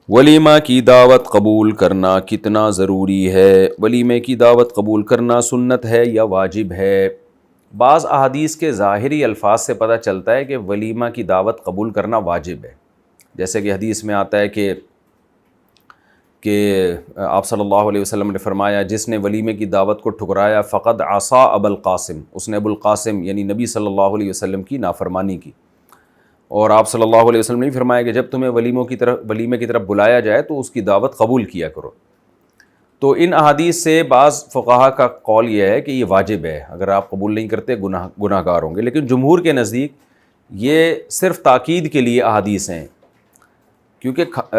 ولیمہ کی دعوت قبول کرنا کتنا ضروری ہے؟ ولیمے کی دعوت قبول کرنا سنت ہے یا واجب ہے؟ بعض احادیث کے ظاہری الفاظ سے پتہ چلتا ہے کہ ولیمہ کی دعوت قبول کرنا واجب ہے، جیسے کہ حدیث میں آتا ہے کہ آپ صلی اللہ علیہ وسلم نے فرمایا جس نے ولیمے کی دعوت کو ٹھکرایا فقد عصا ابا القاسم، اس نے ابو القاسم یعنی نبی صلی اللہ علیہ وسلم کی نافرمانی کی۔ اور آپ صلی اللہ علیہ وسلم نے فرمایا کہ جب تمہیں ولیمے کی طرف بلایا جائے تو اس کی دعوت قبول کیا کرو۔ تو ان احادیث سے بعض فقہا کا قول یہ ہے کہ یہ واجب ہے، اگر آپ قبول نہیں کرتے گناہ گار ہوں گے، لیکن جمہور کے نزدیک یہ صرف تاکید کے لیے احادیث ہیں، کیونکہ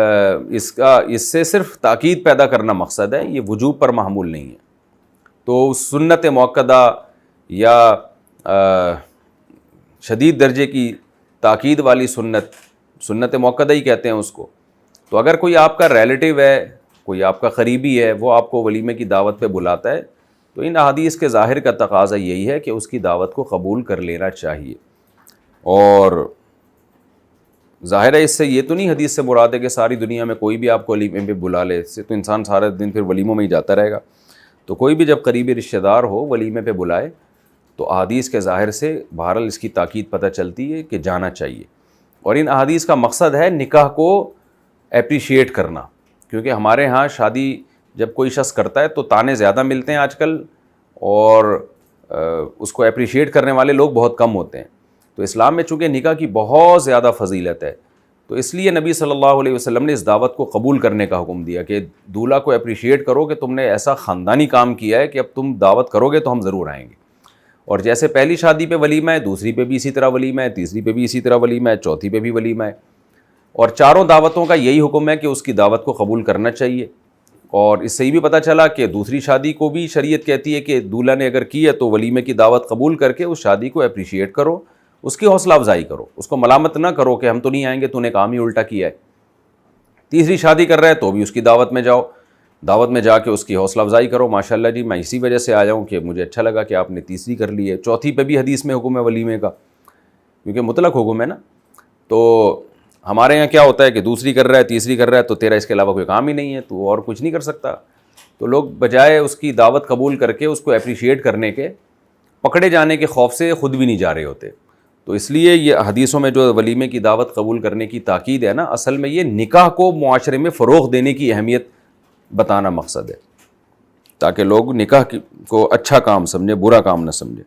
اس سے صرف تاکید پیدا کرنا مقصد ہے، یہ وجوب پر محمول نہیں ہے۔ تو سنت مؤکدہ یا شدید درجے کی تاکید والی سنت مؤکدہ ہی کہتے ہیں اس کو۔ تو اگر کوئی آپ کا ریلیٹیو ہے، کوئی آپ کا قریبی ہے، وہ آپ کو ولیمے کی دعوت پہ بلاتا ہے، تو ان احادیث کے ظاہر کا تقاضا یہی ہے کہ اس کی دعوت کو قبول کر لینا چاہیے۔ اور ظاہر ہے اس سے یہ تو نہیں حدیث سے مراد ہے کہ ساری دنیا میں کوئی بھی آپ کو ولیمے پہ بلا لے، اس سے تو انسان سارا دن پھر ولیموں میں ہی جاتا رہے گا۔ تو کوئی بھی جب قریبی رشتہ دار ہو ولیمے پہ بلائے تو احادیث کے ظاہر سے بہرحال اس کی تاکید پتہ چلتی ہے کہ جانا چاہیے۔ اور ان احادیث کا مقصد ہے نکاح کو اپریشیٹ کرنا، کیونکہ ہمارے ہاں شادی جب کوئی شخص کرتا ہے تو تانے زیادہ ملتے ہیں آج کل، اور اس کو اپریشیٹ کرنے والے لوگ بہت کم ہوتے ہیں۔ تو اسلام میں چونکہ نکاح کی بہت زیادہ فضیلت ہے، تو اس لیے نبی صلی اللہ علیہ وسلم نے اس دعوت کو قبول کرنے کا حکم دیا کہ دولہا کو اپریشیٹ کرو کہ تم نے ایسا خاندانی کام کیا ہے کہ اب تم دعوت کرو گے تو ہم ضرور آئیں گے۔ اور جیسے پہلی شادی پہ ولیمہ ہے، دوسری پہ بھی اسی طرح ولیمہ ہے، تیسری پہ بھی اسی طرح ولیمہ ہے، چوتھی پہ بھی ولیمہ ہے، اور چاروں دعوتوں کا یہی حکم ہے کہ اس کی دعوت کو قبول کرنا چاہیے۔ اور اس سے یہ بھی پتہ چلا کہ دوسری شادی کو بھی شریعت کہتی ہے کہ دولہا نے اگر کی ہے تو ولیمے کی دعوت قبول کر کے اس شادی کو اپریشیٹ کرو، اس کی حوصلہ افزائی کرو، اس کو ملامت نہ کرو کہ ہم تو نہیں آئیں گے، تو نے کام ہی الٹا کیا ہے۔ تیسری شادی کر رہے ہیں تو بھی اس کی دعوت میں جاؤ، دعوت میں جا کے اس کی حوصلہ افزائی کرو، ماشاءاللہ جی میں اسی وجہ سے آیا ہوں کہ مجھے اچھا لگا کہ آپ نے تیسری کر لی ہے۔ چوتھی پہ بھی حدیث میں حکم ہے ولیمے کا، کیونکہ مطلق حکم ہے نا۔ تو ہمارے یہاں کیا ہوتا ہے کہ دوسری کر رہا ہے، تیسری کر رہا ہے تو تیرا اس کے علاوہ کوئی کام ہی نہیں ہے، تو اور کچھ نہیں کر سکتا۔ تو لوگ بجائے اس کی دعوت قبول کر کے اس کو اپریشیٹ کرنے کے، پکڑے جانے کے خوف سے خود بھی نہیں جا رہے ہوتے۔ تو اس لیے یہ حدیثوں میں جو ولیمے کی دعوت قبول کرنے کی تاکید ہے نا، اصل میں یہ نکاح کو معاشرے میں فروغ دینے کی اہمیت بتانا مقصد ہے، تاکہ لوگ نکاح کو اچھا کام سمجھے، برا کام نہ سمجھے۔